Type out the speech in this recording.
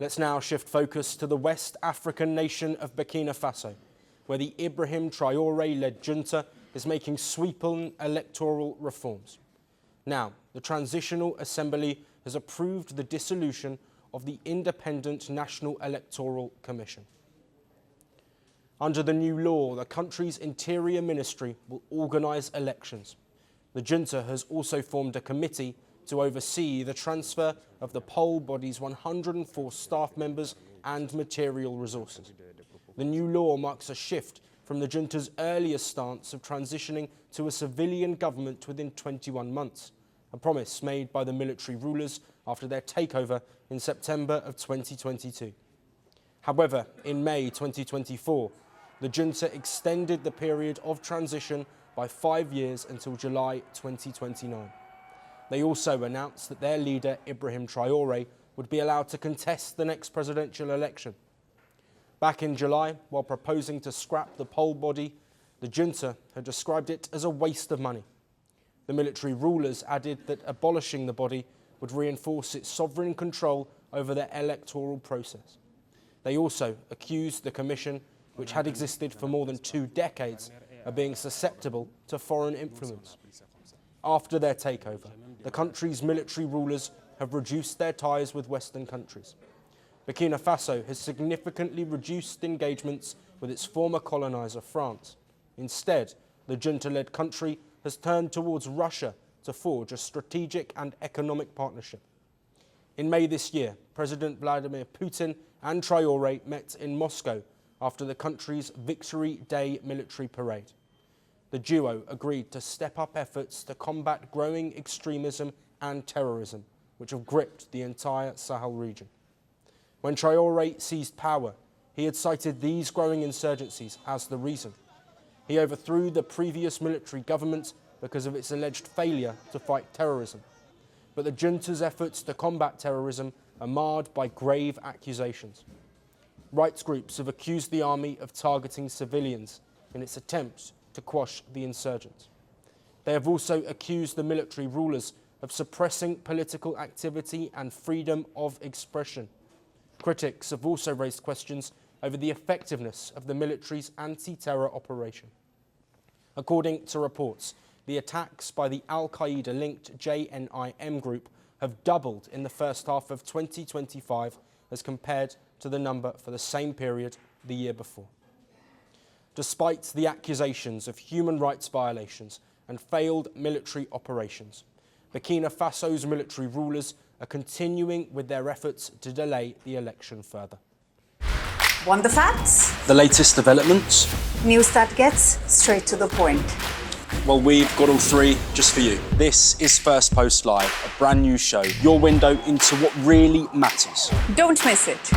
Let's now shift focus to the West African nation of Burkina Faso, where the Ibrahim Traoré-led junta is making sweeping electoral reforms. Now, the Transitional Assembly has approved the dissolution of the Independent National Electoral Commission. Under the new law, the country's Interior Ministry will organise elections. The junta has also formed a committee to oversee the transfer of the poll body's 104 staff members and material resources. The new law marks a shift from the junta's earlier stance of transitioning to a civilian government within 21 months, a promise made by the military rulers after their takeover in September of 2022. However, in May 2024, the junta extended the period of transition by 5 years until July 2029. They also announced that their leader, Ibrahim Traoré, would be allowed to contest the next presidential election. Back in July, while proposing to scrap the poll body, the junta had described it as a waste of money. The military rulers added that abolishing the body would reinforce its sovereign control over the electoral process. They also accused the commission, which had existed for more than 2 decades, of being susceptible to foreign influence. After their takeover, the country's military rulers have reduced their ties with Western countries. Burkina Faso has significantly reduced engagements with its former colonizer, France. Instead, the junta-led country has turned towards Russia to forge a strategic and economic partnership. In May this year, President Vladimir Putin and Traoré met in Moscow after the country's Victory Day military parade. The duo agreed to step up efforts to combat growing extremism and terrorism, which have gripped the entire Sahel region. When Traoré seized power, he had cited these growing insurgencies as the reason. He overthrew the previous military government because of its alleged failure to fight terrorism. But the junta's efforts to combat terrorism are marred by grave accusations. Rights groups have accused the army of targeting civilians in its attempts to quash the insurgents. They have also accused the military rulers of suppressing political activity and freedom of expression. Critics have also raised questions over the effectiveness of the military's anti-terror operation. According to reports, the attacks by the Al-Qaeda-linked JNIM group have doubled in the first half of 2025 as compared to the number for the same period the year before. Despite the accusations of human rights violations and failed military operations, Burkina Faso's military rulers are continuing with their efforts to delay the election further. Want the facts? The latest developments? News that gets straight to the point. Well, we've got all three just for you. This is Firstpost Live, a brand new show, your window into what really matters. Don't miss it.